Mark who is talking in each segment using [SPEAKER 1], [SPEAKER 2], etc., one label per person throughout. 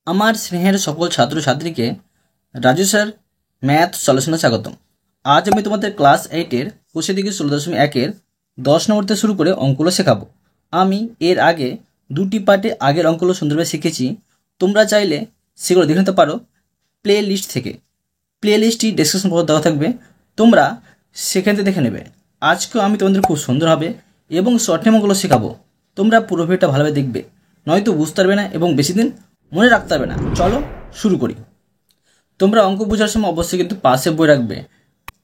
[SPEAKER 1] আমার স্নেহের সকল ছাত্রছাত্রীকে রাজু স্যার ম্যাথ সলিউশনে স্বাগতম। আজ আমি তোমাদের ক্লাস 8-এর কোষে দিকে 16.1-এর 10 নম্বর থেকে শুরু করে অঙ্কগুলো শেখাবো। আমি এর আগে দুটি পার্টে আগের অঙ্কগুলো সুন্দরভাবে শিখেছি। তোমরা চাইলে সেগুলো দেখে নিতে পারো প্লে লিস্ট থেকে। প্লে লিস্টটি ডেসক্রিপশন বক্সে দেওয়া থাকবে, তোমরা সেখান থেকে দেখে নেবে। আজকেও আমি তোমাদের খুব সুন্দরভাবে এবং শর্ট টাইমগুলো শেখাবো। তোমরা পুরো ভিডিওটা ভালোভাবে দেখবে, নয়তো বুঝতে পারবে না এবং বেশি দিন মনে রাখতে পারবে না। চলো শুরু করি। তোমরা অঙ্ক বোঝার সময় অবশ্যই কিন্তু পাশে বই রাখবে,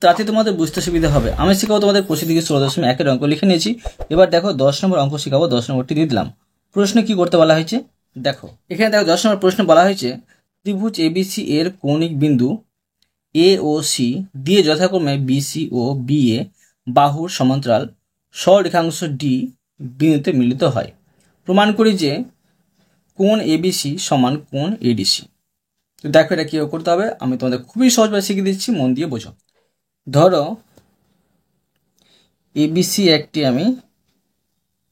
[SPEAKER 1] তাতে তোমাদের বুঝতে সুবিধা হবে। আমি শেখাবো তোমাদের কোষে দিকে 16.1-এর অঙ্ক লিখে নিয়েছি। এবার দেখো 10 নম্বর অঙ্ক শেখাবো, 10 নম্বরটি দিয়ে দিলাম। প্রশ্ন কি করতে বলা হয়েছে দেখো। এখানে দেখো 10 নম্বর প্রশ্ন বলা হয়েছে ত্রিভুজ এবিসি এর কৌণিক বিন্দু এ ও সি দিয়ে যথাক্রমে বিসি ও বি এ বাহুর সমান্তরাল সরেখাংশ ডি বিন্দুতে মিলিত হয়। প্রমাণ করি যে কোণ এবিসি সমান কোণ এডিসি। তো দেখো এটা কীভাবে করতে হবে আমি তোমাদের খুবই সহজভাবে শিখিয়ে দিচ্ছি, মন দিয়ে বোঝো। ধরো এবিসি একটি আমি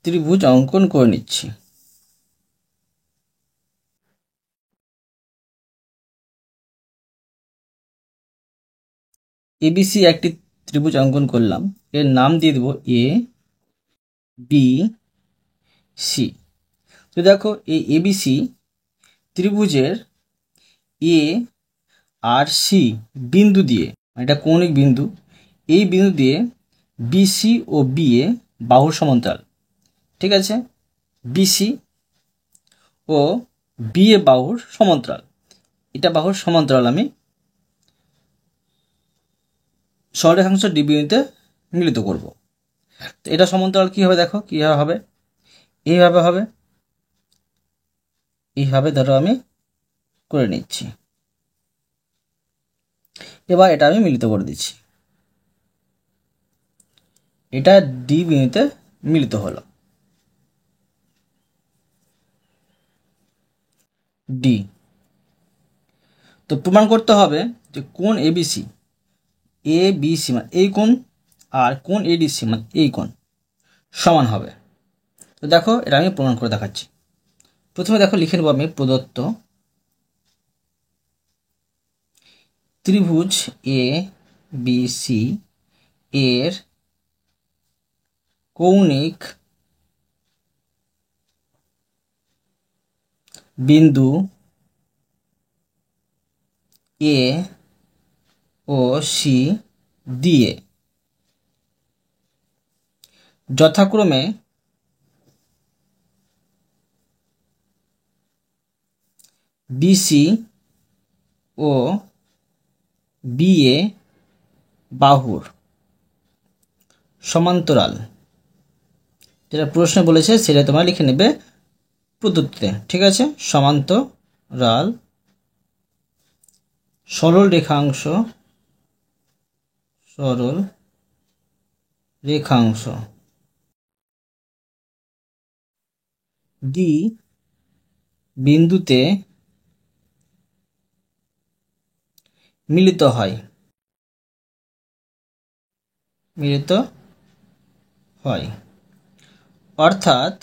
[SPEAKER 1] ত্রিভুজ অঙ্কন করে নিচ্ছি। এবিসি একটি ত্রিভুজ অঙ্কন করলাম, এর নাম দিয়ে দেবো এ বি সি। তো দেখো এই এবিসি ত্রিভুজের এ আর সি বিন্দু দিয়ে, এটা কৌণিক বিন্দু, এই বিন্দু দিয়ে বিসি ও বি এ বাহুর সমান্তরাল। ঠিক আছে, বিসি ও বি এ বাহুর সমান্তরাল, এটা বাহুর সমান্তরাল আমি সরেখাংশ ডি বিন্দুতে মিলিত করব। তো এটা সমান্তরাল কী হবে দেখো, কীভাবে হবে, এইভাবে হবে, এইভাবে ধরো আমি করে নিচ্ছি। এবার এটা আমি মিলিত করে দিচ্ছি, এটা ডি বিন্দুতে মিলিত হলো ডি। তো প্রমাণ করতে হবে যে কোণ এবিসি এ বি সি মানে এই কোণ আর কোণ এডিসি মানে এই কোণ সমান হবে। তো দেখো এটা আমি প্রমাণ করে দেখাচ্ছি। প্রথমে দেখো লিখে নেব আমি প্রদত্ত ত্রিভুজ এ বি সি এর কৌণিক বিন্দু এ ও সি দিয়ে যথাক্রমে বিসি ও বি এ বাহুর সমান্তরাল, যেটা প্রশ্ন বলেছে সেটা তোমরা লিখে নেবে পদ্ধতিতে। ঠিক আছে, সমান্তরাল সরল রেখাংশ ডি বিন্দুতে মিলিত হয় অর্থাৎ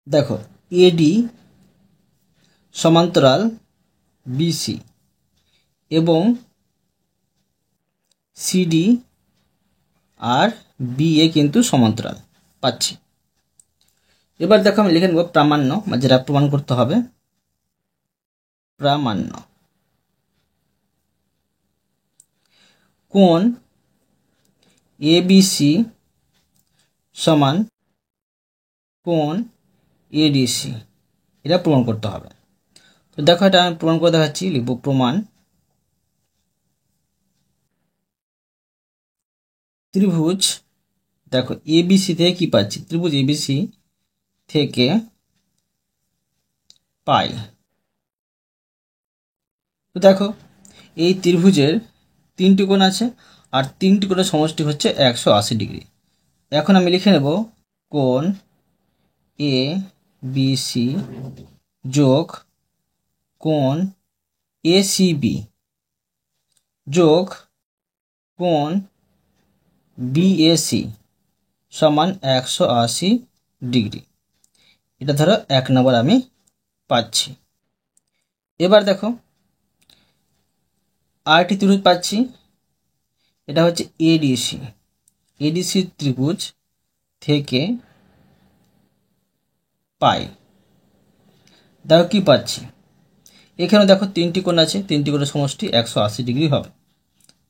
[SPEAKER 1] দেখো এডি সমান্তরাল বিসি এবং সিডি আর বিএ কিন্তু সমান্তরাল পাচ্ছি। এবার দেখো আমি লিখে নেব প্রামাণ্য, যেটা প্রমাণ করতে হবে। প্রামাণ্য কোণ এবিসি সমান কোণ এডিসি, এটা প্রমাণ করতে হবে। তো দেখো এটা আমি প্রমাণ করে দেখাচ্ছি, লিখব প্রমাণ ত্রিভুজ, দেখো এবিসি থেকে কি পাচ্ছি, ত্রিভুজ এবিসি থেকে পাই। তো দেখো এই ত্রিভুজের তিনটি কোণ আছে আর তিনটি কোণের সমষ্টি হচ্ছে 180 ডিগ্রি। এখন আমি লিখে নেব কোণ এ বি সি যোগ কোণ এ সি বি যোগ কোণ বিএসি সমান 180 ডিগ্রি। এটা ধরো 1 নম্বর আমি পাচ্ছি। এবার দেখো আরেকটি ত্রিভুজ পাচ্ছি, এটা হচ্ছে এডিসি। এডিসি ত্রিভুজ থেকে পাই। দেখো কি পাচ্ছি, এখানে দেখো 3টি কোণ আছে, 3টি কোণের সমষ্টি 180 ডিগ্রি হবে।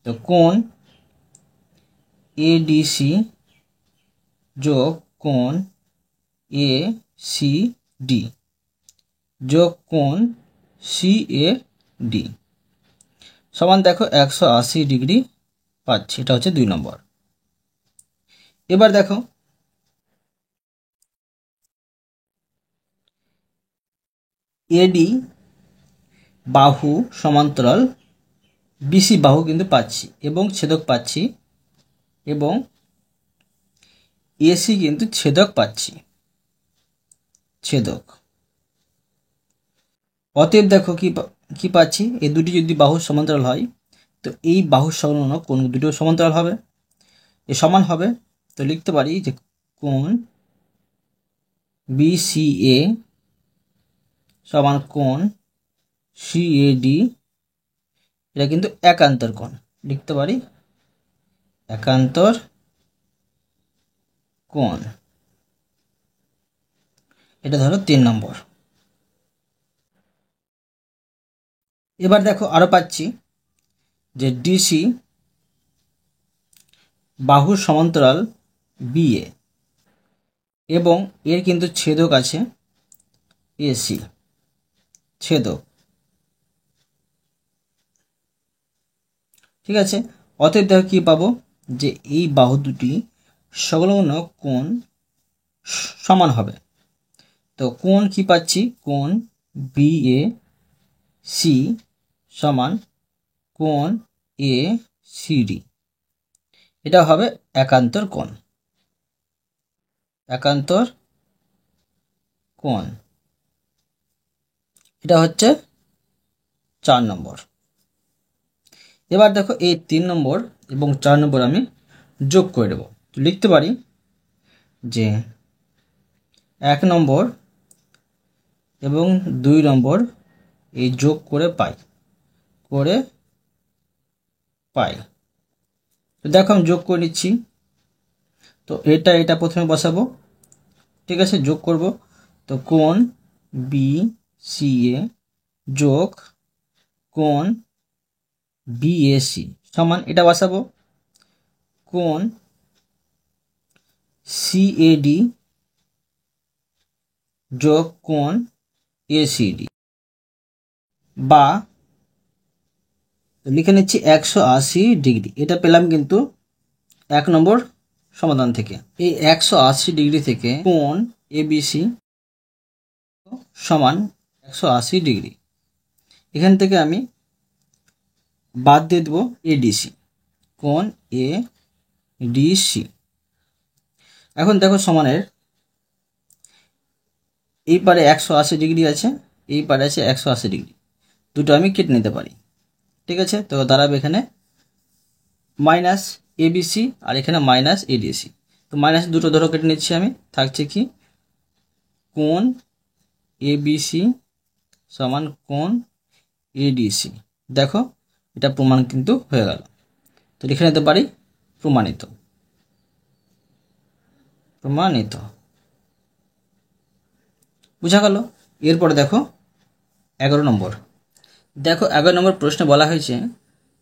[SPEAKER 1] তো কোণ এডিসি যোগ কোণ এসিডি যোগ কোণ সিএডি সমান দেখো 180 ডিগ্রি পাচ্ছি। এটা হচ্ছে 2 নম্বর। এবার দেখো এডি বাহু সমান্তরাল বিসি বাহু কিন্তু পাচ্ছি এবং ছেদক পাচ্ছি, এবং এসি কিন্তু ছেদক পাচ্ছি, ছেদক। অতএব দেখো কি পাচ্ছি, এই দুটি যদি বাহু সমান্তরাল হয় তো এই বাহু সংলগ্ন কোণ দুটো সমান্তরাল হবে, এ সমান হবে। তো লিখতে পারি যে কোণ বিসিএ সমান কোণ সিএডি, এটা কিন্তু একান্তর কোণ, লিখতে পারি একান্তর কোণ। এটা ধরো 3 নম্বর। এবার দেখো আরো পাচ্ছি যে ডিসি বাহুর সমান্তরাল বিএ এবং এর কিন্তু ছেদক আছে এসি, ছেদক। ঠিক আছে, অতএব দেখো কি পাবো, যে এই বাহু দুটি সংলগ্ন কোণ সমান হবে। তো কোণ কি পাচ্ছি, কোণ বিএ সি সমান কোণ এ সিডি, এটা হবে একান্তর কোণ, একান্তর কোণ। এটা হচ্ছে 4 নম্বর। এবার দেখো এই 3 নম্বর এবং 4 নম্বর আমি যোগ করে দেবো। তো লিখতে পারি যে 1 নম্বর এবং 2 নম্বর এই যোগ করে পাই, তো দেখো আমি যোগ করে নিচ্ছি। তো এটা প্রথমে বসাবো, ঠিক আছে, যোগ করব। তো কোণ বি সি এ যোগ কোণ বিএসি সমান, এটা বসাবো কোণ সিএডি যোগ কোণ এসিডি, বা লিখে নিচ্ছি 180 ডিগ্রি। এটা পেলাম কিন্তু 1 নম্বর সমাধান থেকে। এই 180 ডিগ্রি থেকে কোণ এবিসি সমান 180 ডিগ্রি, এখান থেকে আমি বাদ দিয়ে দেবো এডিসি, কোণ এ ডিসি। এখন দেখো সমানের এই পারে 180 ডিগ্রি আছে, এই পারে আছে 180 ডিগ্রি, দুটো আমি কেটে নিতে পারি। ঠিক আছে, তো দাঁড়াবে এখানে মাইনাস এবিসি আর এখানে মাইনাস এডিসি। তো মাইনাস দুটো ধরো কেটে নিচ্ছি আমি, থাকছে কি কোণ এবিসি সমান কোণ এডিসি। দেখো এটা প্রমাণ কিন্তু হয়ে গেল। তো লিখে নিতে পারি প্রমাণিত, প্রমাণিত। বুঝা গেল। এরপরে দেখো 11 নম্বর। দেখো 11 নম্বর প্রশ্নে বলা হয়েছে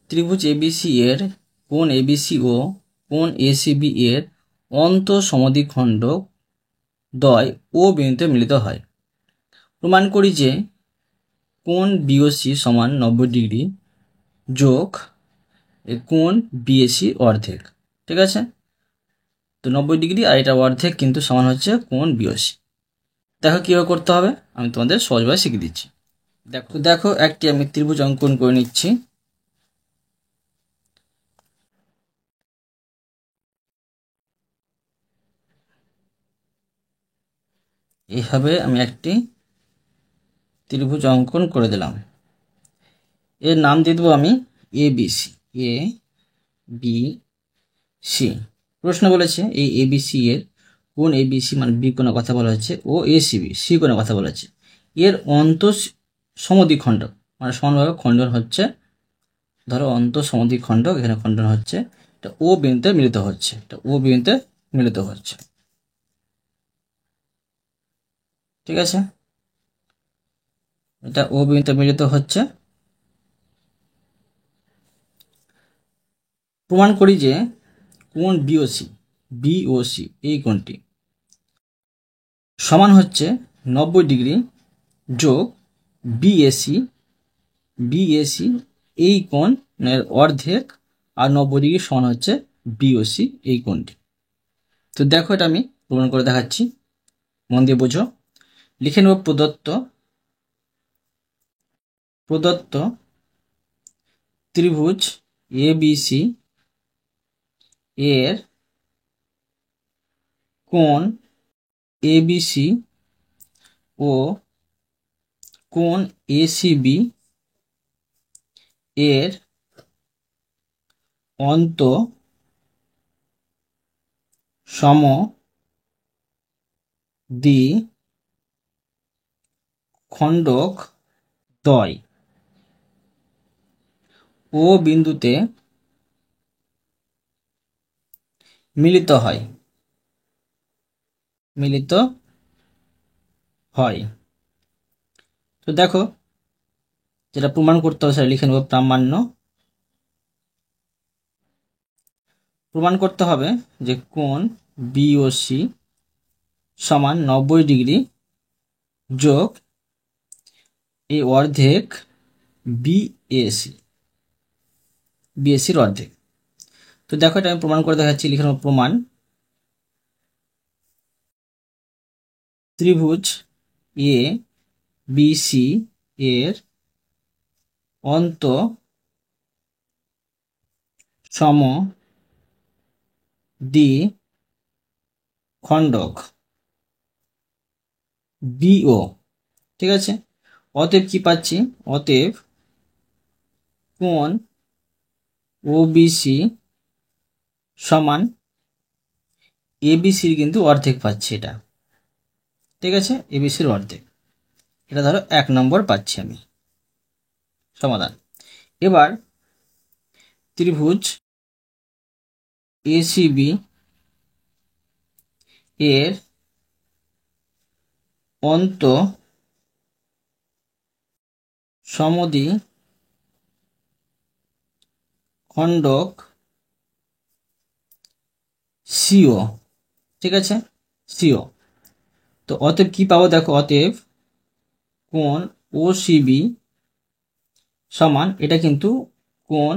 [SPEAKER 1] ত্রিভুজ এবিসি এর কোণ এবিসি ও কোণ এসিবি এর অন্তঃসমদ্বিখণ্ড দ্বয় ও বিন্দুতে মিলিত হয়। প্রমাণ করি যে কোণ বিওসি সমান 90 ডিগ্রি যোগ কোণ বিএসি অর্ধেক। ঠিক আছে, তো 90 ডিগ্রি আর এটা অর্ধেক কিন্তু সমান হচ্ছে কোণ বিওসি। দেখো কীভাবে করতে হবে আমি তোমাদের সহজভাবে শিখিয়ে দিচ্ছি। দেখো একটি আমি ত্রিভুজ অঙ্কন করে নিচ্ছি। এইভাবে আমি একটি ত্রিভুজ অঙ্কন করে দিলাম। এর নাম দিয়ে দেবো আমি এবিসি, এ বি সি। প্রশ্ন বলেছে এই এবিসি এর কোণ এবিসি মানে বি কোণের কথা বলা হচ্ছে ও এসিবি সি কোণের কথা বলা হচ্ছে, এর সমদ্বিখণ্ডক মানে সমানভাবে খণ্ডন হচ্ছে, ধরো সমদ্বিখণ্ডক এখানে খণ্ডন হচ্ছে, এটা ও বিন্দুতে মিলিত হচ্ছে, এটা ও বিন্দুতে মিলিত হচ্ছে। ঠিক আছে, এটা ও বিন্দুতে মিলিত হচ্ছে। প্রমাণ করি যে কোণ বিওসি এই কোণটি সমান হচ্ছে 90 ডিগ্রি যোগ বিএসি এই কোণের অর্ধেক, আর 90 ডিগ্রি সমান হচ্ছে বিওসি এই কোণটি। তো দেখো এটা আমি প্রমাণ করে দেখাচ্ছি, মন দিয়ে বোঝো। লিখে নেব প্রদত্ত ত্রিভুজ এবিসি এর কোণ এবিসি ও কোণ এসিবি এর অন্ত সমদ্বিখণ্ডক দ্বয় ও বিন্দুতে মিলিত হয়। তো দেখো যেটা প্রমাণ করতে হবে সেটা লিখে নেব। প্রমাণ করতে হবে যে কোণ বিওসি সমান 90 ডিগ্রি যোগ এই অর্ধেক বিএসির অর্ধেক। তো দেখো এটা আমি প্রমাণ করে দেখাচ্ছি, লিখে নেব প্রমাণ। ত্রিভুজ এ বিসি এর অন্ত সমদ্বিখণ্ডক বিও। ঠিক আছে, অতএব কি পাচ্ছি, অতএব কোণ ওবিসি সমান এবিসির কিন্তু অর্ধেক পাচ্ছি এটা। ঠিক আছে, এবিসির অর্ধেক, এটা ধরো 1 নম্বর পাচ্ছি আমি সমাধান। এবার ত্রিভুজ এসিবি এর অন্ত সমদ্বিখণ্ডক সিও। ঠিক আছে, সিও। তো অতএব কি পাবো দেখো, অতএব কোণ ওসিবি সমান এটা কিন্তু কোণ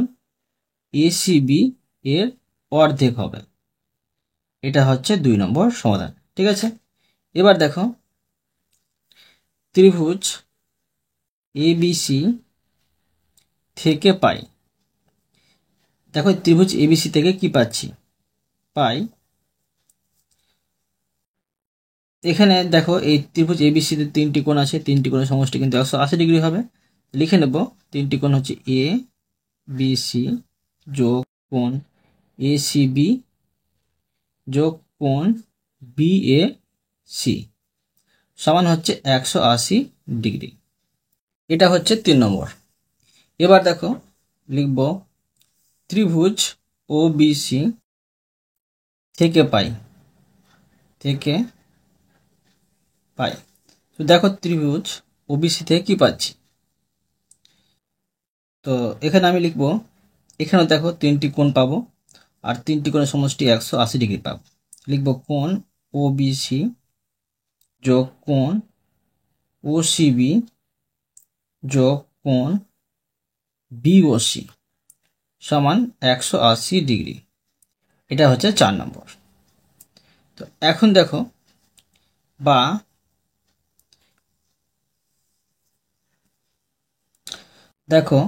[SPEAKER 1] এসিবি এর অর্ধেক হবে, এটা হচ্ছে 2 নম্বর সমাধান। ঠিক আছে, এবার দেখো ত্রিভুজ এবিসি থেকে পাই, দেখো ত্রিভুজ এবিসি থেকে কি পাচ্ছি, পাই এখানে দেখো এই ত্রিভুজ এবিসিতে 3টি কোণ আছে, 3টি কোণের সমষ্টি কিন্তু 180 ডিগ্রি হবে। লিখে নেব 3টি কোণ হচ্ছে এ বিসি যোগ কোণ এসিবি যোগ কোণ বিএসি সমান হচ্ছে 180 ডিগ্রি। এটা হচ্ছে 3 নম্বর। এবার দেখো লিখব ত্রিভুজ ওবিসি থেকে পাই, তো দেখো ত্রিভুজ ওবিসি থেকে কি পাচ্ছি, তো এখানে আমি লিখব, এখানে দেখো 3টি কোণ পাবো, আর 3টি কোণের সমষ্টি 180 ডিগ্রি পাবো। লিখব কোণ ওবিসি যোগ কোণ ওসিবি যোগ কোণ বিওসি সমান 180 ডিগ্রি, এটা হচ্ছে 4 নম্বর। তো এখন দেখো দেখো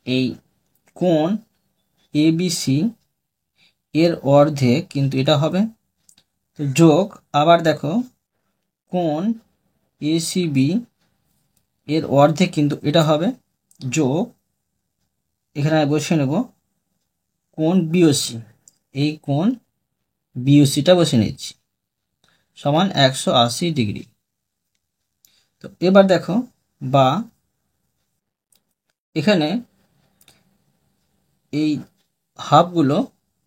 [SPEAKER 1] এই কোণ এবিসি এর অর্ধেক কিন্তু এটা হবে, তো যোগ আবার দেখো কোণ এসিবি এর অর্ধেক কিন্তু এটা হবে, যোগ এখানে বসিয়ে নেব কোণ বিওসি, এই কোণ বিওসিটা বসে নিচ্ছি। সমান 180 ডিগ্রি। তো এবার দেখো বা এখানে এই হাফগুলো,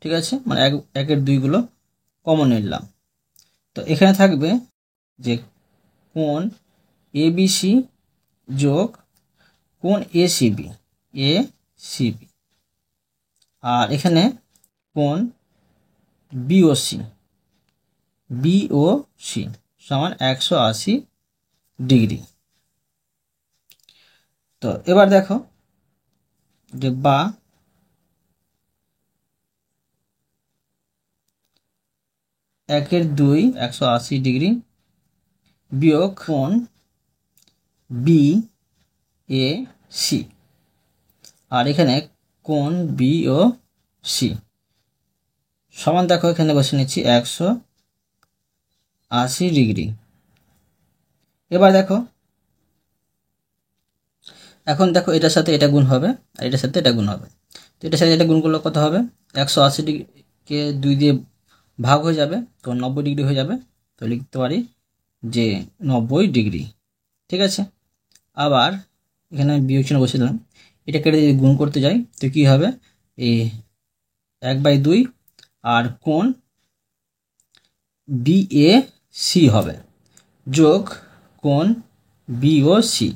[SPEAKER 1] ঠিক আছে, মানে একের দুইগুলো কমন নিলাম। তো এখানে থাকবে যে কোণ এবিসি যোগ কোণ এসিবি, এসিবি, আর এখানে কোণ বিওসি, বিওসি সমান 180 ডিগ্রি। তো এবার দেখো যে বা একের দুই 180 ডিগ্রি বিয়োগ কোণ বি এ সি, আর এখানে কোণ বি ও সি সমান দেখো এখানে বসে নিচ্ছি 180 ডিগ্রি। এবার দেখো এখন দেখো এটার সাথে এটা গুণ হবে আর এটার সাথে এটা গুণ হবে। তো এটার সাথে এটা গুণ করলে কত হবে? 180 ডিগ্রিকে 2 দিয়ে ভাগ হয়ে যাবে, তো 90 ডিগ্রি হয়ে যাবে। তো লিখতে পারি যে 90 ডিগ্রি, ঠিক আছে। আবার এখানে আমি বিয়োগ চিহ্ন বসে দিলাম, এটা কেটে যদি গুণ করতে যাই তো কী হবে? এই 1/2 আর কোণ বিএসি হবে যোগ কোণ বিওসি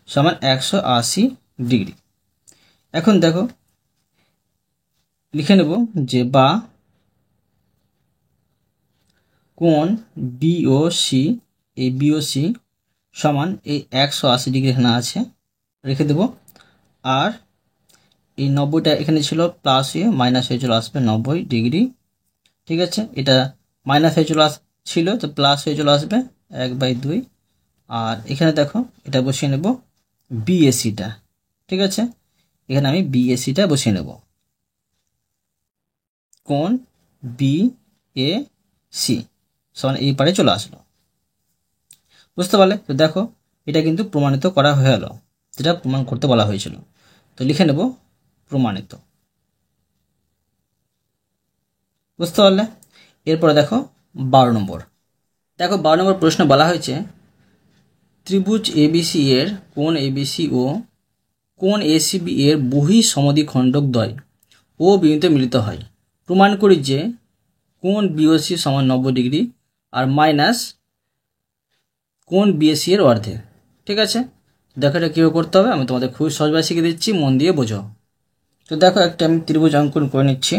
[SPEAKER 1] সমান 180 ডিগ্রি। এখন দেখো লিখে নেব যে বা কোণ বিওসি, এই বিওসি সমান এই 180 ডিগ্রি এখানে আছে রেখে দেব, আর এই 90টা এখানে ছিল প্লাস হয়ে মাইনাস হয়ে চলে আসবে 90 ডিগ্রি, ঠিক আছে। এটা মাইনাস হয়ে চলে ছিল তো প্লাস হয়ে চলে আসবে 1/2, আর এখানে দেখো এটা বসিয়ে নেব বিএসিটা, ঠিক আছে। এখানে আমি বিএসিটা বসিয়ে নেব, কোণ বি এ সি সমান এই পারে চলে আসলো, বুঝতে পারলে? তো দেখো এটা কিন্তু প্রমাণিত করা হয়ে গেল, যেটা প্রমাণ করতে বলা হয়েছিল। তো লিখে নেব প্রমাণিত, বুঝতে পারলে? এরপরে দেখো 12 নম্বর। দেখো 12 নম্বর প্রশ্ন বলা হয়েছে ত্রিভুজ এবিসি এর কোণ এবিসি ও কোণ এসিবি এর বহি সমদ্বিখণ্ডক দ্বয় ও বিন্দুতে মিলিত হয়। প্রমাণ করি যে কোণ বিওসি সমান 90 ডিগ্রি আর মাইনাস কোণ বিএসি এর অর্ধেক, ঠিক আছে। দেখো এটা কীভাবে করতে হবে আমি তোমাদের খুবই সহজভাবে শিখে দিচ্ছি, মন দিয়ে বোঝো। তো দেখো একটা আমি ত্রিভুজ অঙ্কন করে নিচ্ছি।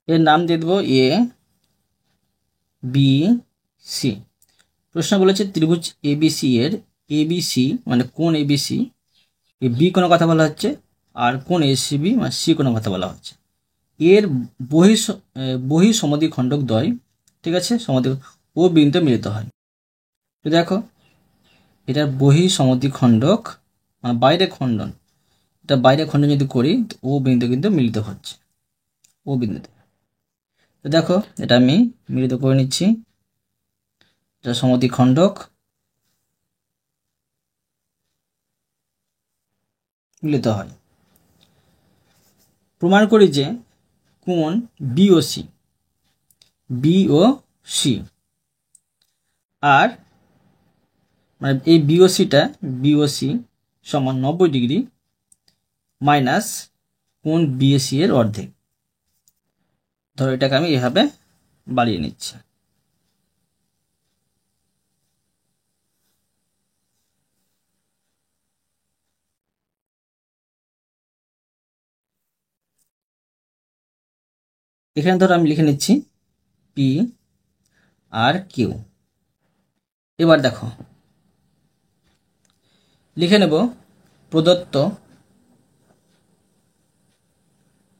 [SPEAKER 1] এর নাম দিয়ে দেবো এ বি সি। প্রশ্ন বলেছে ত্রিভুজ এবিসি এর এবিসি মানে কোণ এবিসি, এই বি কোনো কথা বলা হচ্ছে, আর কোণ এসিবি মানে সি কোনো কথা বলা হচ্ছে। এর বহি সমদ্বিখণ্ডক দ্বয়, ঠিক আছে, ও বিন্দুতে মিলিত হয়। তো দেখো এটার বহি সমদ্বিখণ্ডক মানে বাইরে খণ্ডন, এটা বাইরে খণ্ডন যদি করি তো ও বিন্দু কিন্তু মিলিত হচ্ছে, ও বিন্দুতে। তো দেখো এটা আমি মিলিত করে নিচ্ছি, এটা সমদ্বিখণ্ডক মিলিত হয়। প্রমাণ করি যে কোণ বিওসি, বিওসি আর মানে এই বিওসি সমান 90 ডিগ্রি মাইনাস কোণ বিএসি এর অর্ধেক। ধরো এটাকে আমি এভাবে বাড়িয়ে নিচ্ছি। এখানে ধরো আমি লিখে নিচ্ছি পি আর কিউ। এবার দেখো লিখে নেব প্রদত্ত,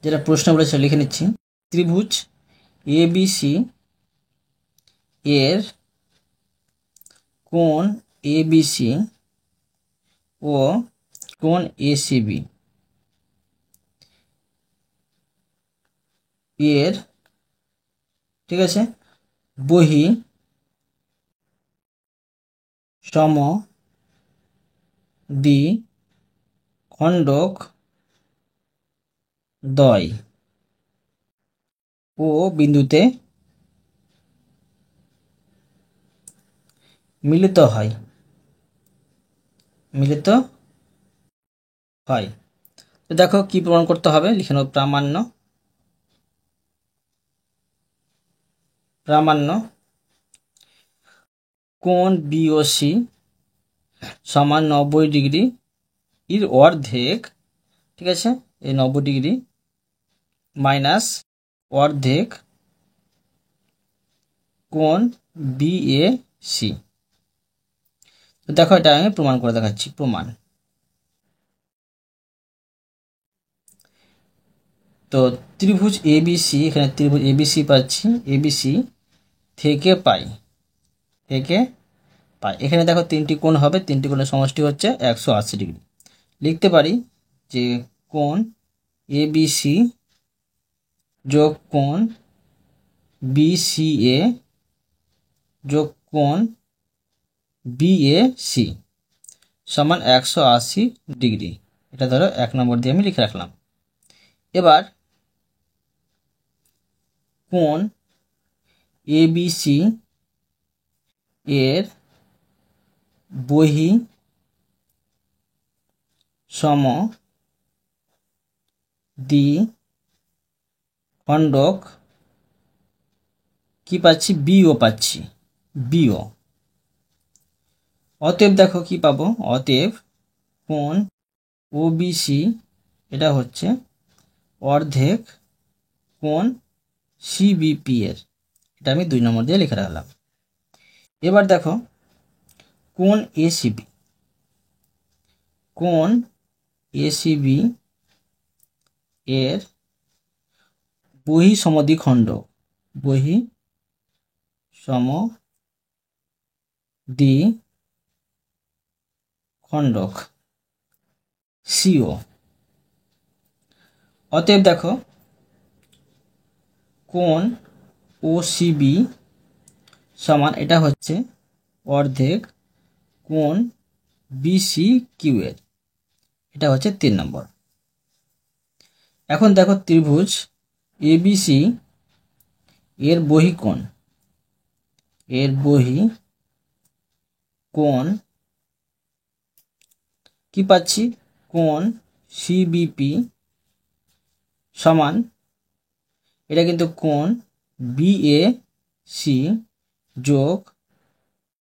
[SPEAKER 1] যেটা প্রশ্ন বলেছে লিখে নিচ্ছি, ত্রিভুজ এবিসি এর কোণ এবিসি ও কোণ এসিবি এর, ঠিক আছে, বহি সম দ্বি খণ্ডক দ্বয় ও বিন্দুতে মিলিত হয়। তো দেখো কি প্রমাণ করতে হবে, লিখে নেব প্রামাণ্য কোণ বিওসি সমান 90 ডিগ্রি এর অর্ধেক, ঠিক আছে, এই 90 ডিগ্রি মাইনাস অর্ধেক কোণ বিএসি। তো দেখো এটা আমি প্রমাণ করে দেখাচ্ছি। প্রমাণ, তো ত্রিভুজ এবিসি, এখানে ত্রিভুজ এবিসি পাচ্ছি, এবিসি থেকে পাই, এখানে দেখো তিনটি কোণ হবে, তিনটি কোণের সমষ্টি হচ্ছে 180 ডিগ্রি। লিখতে পারি যে কোণ এবিসি যোগ কোণ বিসিএ যোগ কোণ বিএসি সমান 180 ডিগ্রি। এটা ধরো 1 নম্বর দিয়ে আমি লিখে রাখলাম। এবার কোণ এবিসি এর বহি সম দ্বি খণ্ডক কি পাচ্ছি, বিও পাচ্ছি, বিও। অতএব দেখো কি পাবো, অতএব কোণ ওবিসি এটা হচ্ছে অর্ধেক কোণ সিবিপি এর, এটা আমি 2 নম্বর দিয়ে লিখে রাখলাম। এবার দেখো কোণ এসিবি, কোণ এসিবি এর বহি সমদ্বিখণ্ডক, বহি সমদ্বিখণ্ডক সিও। অতএব দেখো কোণ ওসিবি সমান এটা হচ্ছে অর্ধেক কোণ বিসি কিউ এর, এটা হচ্ছে 3 নম্বর। এখন দেখো ত্রিভুজ এবিসি এর বহিকোণ, এর বহিকোণ কি পাচ্ছি, কোণ সিবিপি সমান এটা কিন্তু কোণ বিএসি যোগ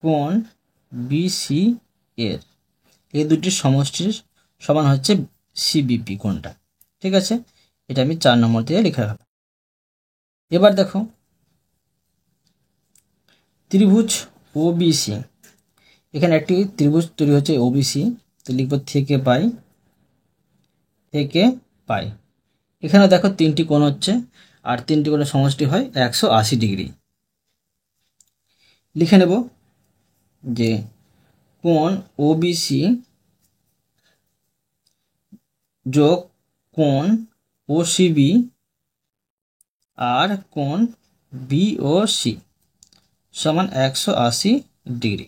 [SPEAKER 1] কোণ বিসি এর, এই দুটির সমষ্টির সমান হচ্ছে সিবিপি কোণটা, ঠিক আছে। এটা আমি 4 নম্বর দিয়ে লিখে রাখলাম। এবার দেখো ত্রিভুজ ওবিসি, এখানে একটি ত্রিভুজ তৈরি হচ্ছে ওবিসি, তো লিখব থেকে পাই। এখানে দেখো 3টি কোণ হচ্ছে, আর 3টি কোণের সমষ্টি হয় 180 ডিগ্রি। লিখে নেব যে কোণ ওবিসি যোগ কোণ ওসিবি আর কোণ বিওসি সমান 180 ডিগ্রি।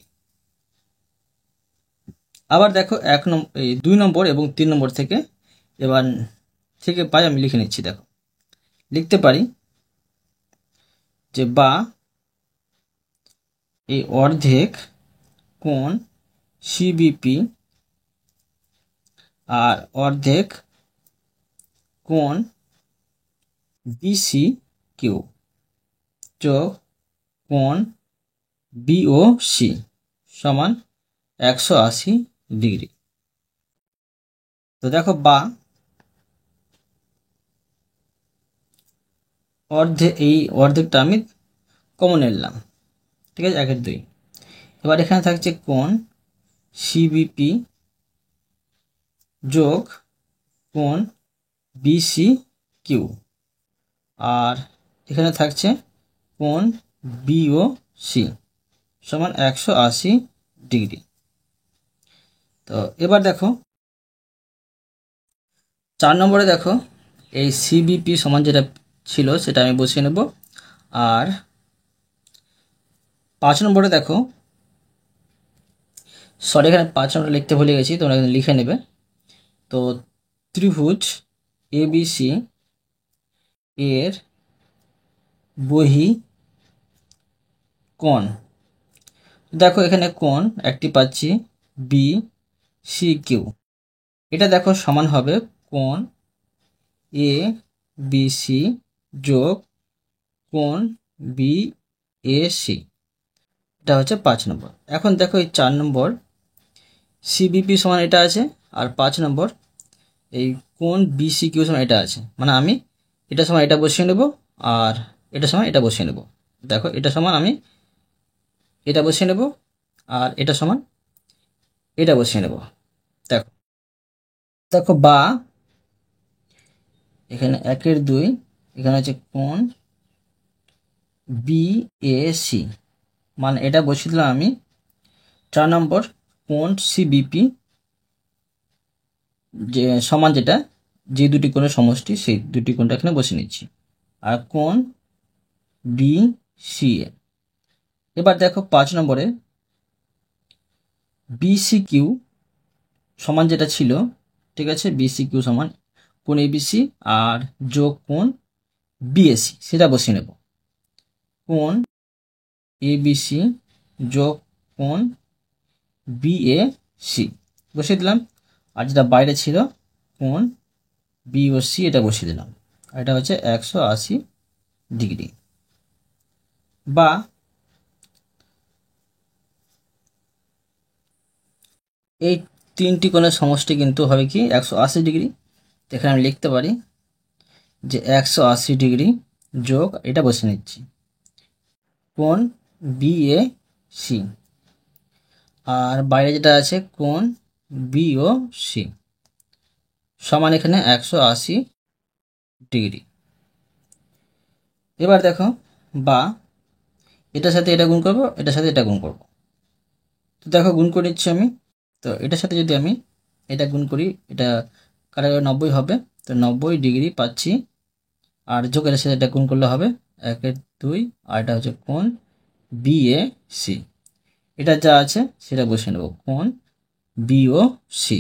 [SPEAKER 1] আবার দেখো 2 নম্বর এবং 3 নম্বর থেকে এবার থেকে পাই আমি লিখে নিচ্ছি। দেখো লিখতে পারি যে বা এই অর্ধেক কোণ সিবিপি আর অর্ধেক কোণ বিসি কিউ যোগ কোণ বিওসি সমান 180 ডিগ্রি। তো দেখো বা এই অর্ধেকটা আমি কমন নিলাম, ঠিক আছে, 1/2। এবার এখানে থাকছে কোণ সিবিপি যোগ কোণ বিসি কিউ, আর এখানে থাকছে কোণ বিওসি সমান 180 ডিগ্রি। তো এবার দেখো 4 নম্বরে দেখো এই সিবিপি সমান যেটা ছিল সেটা আমি বসিয়ে নেব, আর 5 নম্বরে দেখো সরি, এখানে 5 নম্বর লিখতে ভুলে গেছি, তোমরা এখানে লিখে নেবে। তো ত্রিভুজ এবিসি এর বহি কোণ, দেখো এখানে কোণ একটি পাচ্ছি বি সি কিউ, এটা দেখো সমান হবে কোণ এ বি সি যোগ কোণ বি এ সি, এটা হচ্ছে 5 নম্বর। এখন দেখো এই 4 নম্বর সিবিপি সমান এটা আছে, আর 5 নম্বর এই কোণ বিসি কিউ সমান এটা আছে, মানে আমি এটা সমান এটা বসিয়ে নেব আর এটা সমান এটা বসিয়ে নেব। দেখো এটা সমান আমি এটা বসিয়ে নেব আর এটা সমান এটা বসিয়ে নেব। দেখো দেখো বা এখানে 1 2, এখানে হচ্ছে কোণ বি এ সি, মানে এটা বসিয়ে দিলাম আমি। 4 নম্বর কোণ সিবিপি, যে সমান যেটা যে দুটি কোণের সমষ্টি সেই দুটি কোণটা এখানে বসিয়ে নিচ্ছি, আর কোণ বি সি এ। এবার দেখো 5 নম্বরে বিসি কিউ সমান যেটা ছিল, ঠিক আছে, বিসি কিউ সমান কোণ এবিসি আর যোগ কোণ বিএসি, সেটা বসিয়ে নেব। কোণ এবিসি যোগ কোণ বিএসি বসিয়ে দিলাম, আর যেটা বাইরে ছিল কোণ বিওসি, এটা বসিয়ে দিলাম। আর এটা হচ্ছে 180 ডিগ্রি। বা এই তিনটি কোণের সমষ্টি কিন্তু হবে কি 180 ডিগ্রি। এখানে আমি লিখতে পারি যে 180 ডিগ্রি যোগ এটা বসে নিচ্ছি কোণ বিএসি, আর বাইরে যেটা আছে কোণ বিওসি সমান এখানে 180 ডিগ্রি। এবার দেখো বা এটার সাথে এটা গুণ করব, এটার সাথে এটা গুণ করব। তো দেখো গুণ করে নিচ্ছি আমি। তো এটার সাথে যদি আমি এটা গুণ করি, এটা কাটাকাটি 90 হবে, তো 90 ডিগ্রি পাচ্ছি। আর যোগ এটার সাথে এটা গুণ করলে হবে 1 2, আর এটা হচ্ছে কোণ বিএসি, এটা যা আছে সেটা বসিয়ে নেব, কোণ বিওসি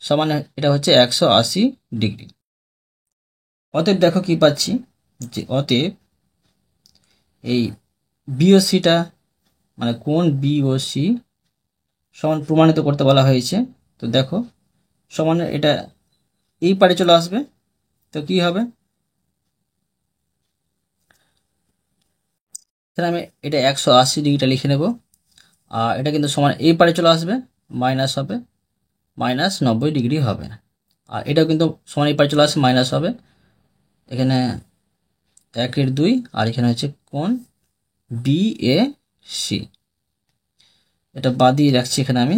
[SPEAKER 1] সমান এটা হচ্ছে 180 ডিগ্রি। অতএব দেখো কি পাচ্ছি, যে অতএব এই বিওসিটা মানে কোণ বিওসি সমান প্রমাণিত করতে বলা হয়েছে। তো দেখো সমান এটা এই পারে চলে আসবে, তো কি হবে, তাহলে আমি এটা 180 ডিগ্রিটা লিখে নেব, আর এটা কিন্তু সমান এই পারে চলে আসবে, মাইনাস হবে, মাইনাস 90 ডিগ্রি হবে। আর এটাও কিন্তু সমান এই পারে চলে আসবে, মাইনাস হবে, এখানে 1 2, আর এখানে হচ্ছে কোণ বিএসি, এটা বাদ দিয়ে রাখছি এখানে আমি।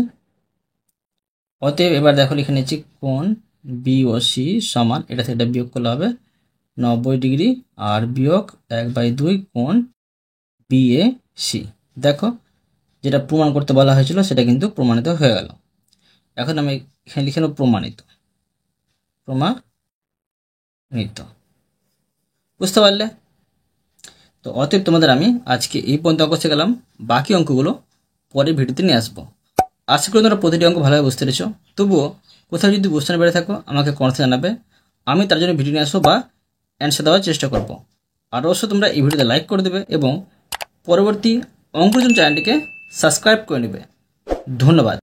[SPEAKER 1] অতএব এবার দেখো লিখে নিচ্ছি কোণ বিওসি সমান এটা থেকে এটা বিয়োগ করলে হবে 90 ডিগ্রি, আর বিয়োগ 1/2 কোণ বিএসি। দেখো যেটা প্রমাণ করতে বলা হয়েছিল সেটা কিন্তু প্রমাণিত হয়ে গেল। এখন আমি এখানে লিখে নেব প্রমাণিত, প্রমাণিত। বুঝতে পারলে? তো অতএব তোমাদের আমি আজকে এই পর্যন্ত অঙ্ক শিখালাম, বাকি অঙ্কগুলো পরের ভিডিওতে নিয়ে আসবো। আশা করি তোমরা প্রতিটি অঙ্ক ভালোভাবে বুঝতে পেরেছো। তবুও কোথাও যদি বুঝতে না পেরে থাকো আমাকে কমেন্টে জানাবে, আমি তার জন্য ভিডিও নিয়ে আসবো বা অ্যান্সার দেওয়ার চেষ্টা করব। আর অবশ্যই তোমরা এই ভিডিওতে লাইক করে দেবে এবং পরবর্তী অঙ্কজন চ্যানেলটিকে সাবস্ক্রাইব করে নেবে। ধন্যবাদ।